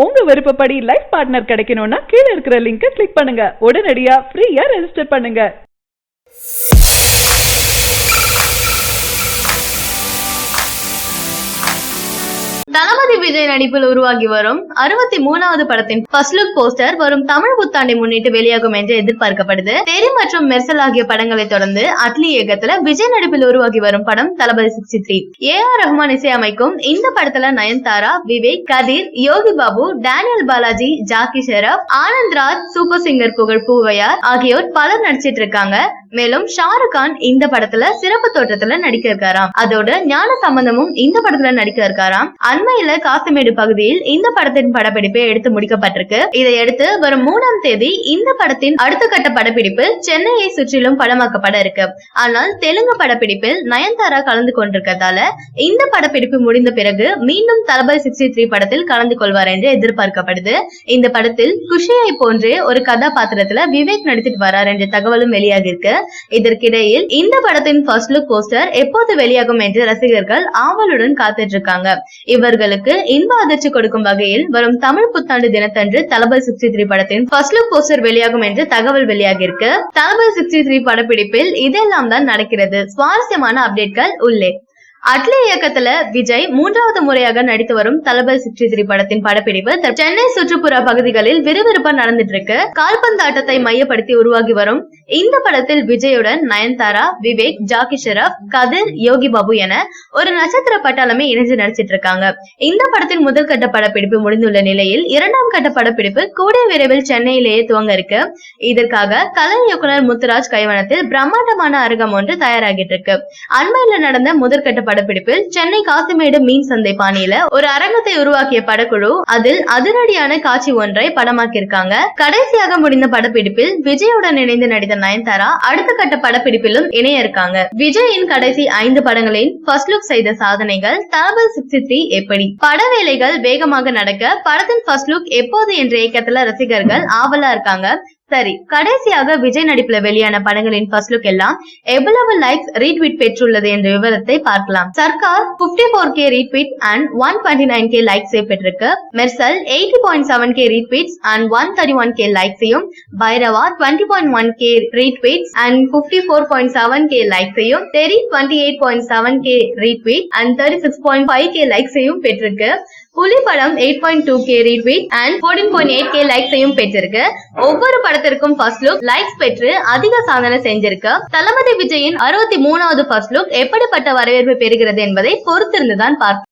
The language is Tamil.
உங்க விருப்பப்படி லைஃப் பார்ட்னர் கிடைக்கணும்னா கீழே இருக்கிற லிங்கை கிளிக் பண்ணுங்க. உடனடியா ஃப்ரீயா ரெஜிஸ்டர் பண்ணுங்க. தளபதி விஜய் நடிப்பில் உருவாகி வரும் 63வது படத்தின் ஃபர்ஸ்ட் லுக் போஸ்டர் வரும் தமிழ் புத்தாண்டை முன்னிட்டு வெளியாகும் என்று எதிர்பார்க்கப்படுது. தெரி மற்றும் மெர்சல் ஆகிய படங்களை தொடர்ந்து அட்லி இயக்கத்துல விஜய் நடிப்பில் உருவாகி வரும் படம் தளபதி 63. ஏஆர் ரஹ்மான் இசையமைக்கும் இந்த படத்துல Nayanthara, Vivek, Kathir, Yogi Babu, Daniel Balaji, Jackie Shroff, Anand Raj, Super Singer புகழ் பூவையார் ஆகியோர் பலர் நடிச்சிட்டு இருக்காங்க. மேலும் ஷாருக் கான் இந்த படத்துல சிறப்பு தோற்றத்துல நடிக்க இருக்காராம். அதோட ஞான சம்பந்தமும் இந்த படத்துல நடிக்க இருக்காராம். அண்மையில காசிமேடு பகுதியில் இந்த படத்தின் படப்பிடிப்பு எடுத்து முடிக்கப்பட்டிருக்கு. இதையடுத்து வரும் 3ஆம் தேதி இந்த படத்தின் அடுத்த கட்ட படப்பிடிப்பு சென்னையை சுற்றிலும் படமாக்கப்பட இருக்கு. ஆனால் தெலுங்கு படப்பிடிப்பில் நயன்தாரா கலந்து கொண்டிருக்கிறதால இந்த படப்பிடிப்பு முடிந்த பிறகு மீண்டும் தளபதி 63 படத்தில் கலந்து கொள்வார் என்று எதிர்பார்க்கப்படுது. இந்த படத்தில் குஷியை போன்றே ஒரு கதாபாத்திரத்துல விவேக் நடித்துட்டு வரார் என்ற தகவலும் வெளியாகி இருக்கு. இதற்கிடையில் இந்த படத்தின் ஃபர்ஸ்ட் லுக் போஸ்டர் எப்போது வெளியாகும் என்று ரசிகர்கள் ஆவலுடன் காத்துட்டு இருக்காங்க. இவர்களுக்கு இன்ப அதிர்ச்சி கொடுக்கும் வகையில் வரும் தமிழ் புத்தாண்டு தினத்தன்று தளபதி 63 படத்தின் ஃபர்ஸ்ட் லுக் போஸ்டர் வெளியாகும் என்று தகவல் வெளியாகி இருக்கு. தளபதி 63 படப்பிடிப்பில் இதெல்லாம் தான் நடக்கிறது. சுவாரஸ்யமான அப்டேட்கள் உள்ளே. அட்லி இயக்கத்துல விஜய் 3வது முறையாக நடித்து வரும் தளபதி 63 படத்தின் படப்பிடிப்பு சென்னை சுற்றுப்புற பகுதிகளில் விறுவிறுப்பா நடந்துட்டு இருக்கு. கால்பந்தாட்டத்தை மையப்படுத்தி உருவாகி வரும் இந்த படத்தில் விஜயுடன் நயன்தாரா, விவேக், ஜாக்கி ஷெராப், கதிர், யோகி பாபு என ஒரு நட்சத்திர பட்டாளமே இணைந்து நடிச்சிட்டு இருக்காங்க. இந்த படத்தின் முதல் கட்ட படப்பிடிப்பு முடிந்துள்ள நிலையில் 2ஆம் கட்ட படப்பிடிப்பு கூடிய விரைவில் சென்னையிலேயே துவங்க இருக்கு. இதற்காக கலை இயக்குனர் முத்துராஜ் கைவனத்தில் பிரம்மாண்டமான அரங்கம் ஒன்று தயாராகிட்டு இருக்கு. அண்மையில நடந்த முதற்கட்ட படப்பிடிப்பில் சென்னை காசிமேடு மீன் சந்தை பாணியில ஒரு அரங்கத்தை உருவாக்கிய படக்குழு அதில் அதிரடியான காட்சி ஒன்றை படமாக்கியிருக்காங்க. கடைசியாக முடிந்த படப்பிடிப்பில் விஜயுடன் இணைந்து நடித்த நயன்தாரா அடுத்த கட்ட படப்பிடிப்பிலும் இணைய இருக்காங்க. விஜயின் கடைசி 5 படங்களின் ஃபர்ஸ்ட் லுக் செய்த சாதனைகள் தளபதி 63 எப்படி? பட வேலைகள் வேகமாக நடக்க படத்தின் ஃபர்ஸ்ட் லுக் எப்போது என்ற இயக்கத்துல ரசிகர்கள் ஆவலா இருக்காங்க. சரி, கடைசியாக விஜய் நடிப்புல வெளியான படங்களின் ஃபர்ஸ்ட் லுக் எல்லாம் எவ்வளவு லைக்ஸ் ரீட்வீட் பெற்றுள்ளது என்ற விவரத்தை பார்க்கலாம். Sarkar 54k retweet and 129k லைக்ஸை பெற்றிருக்கு. Mersal 80.7k retweets and 131k லைக்ஸையும், Bairavaa 20.1k retweets and 54.7k லைக்ஸையும், Theri 28.7k retweet and 36.5k லைக்ஸையும் பெற்றிருக்கு. புலி படம் 8.2k ரீட்வீட் அண்ட் 14.8k லைக்ஸையும் பெற்றிருக்கு. ஒவ்வொரு படத்திற்கும் ஃபர்ஸ்ட் லுக் லைக்ஸ் பெற்று அதிக சாதனை செஞ்சிருக்கு. தளபதி விஜயின் 63வது ஃபர்ஸ்ட் லுக் எப்படிப்பட்ட வரவேற்பு பெறுகிறது என்பதை பொறுத்திருந்துதான் பார்ப்போம்.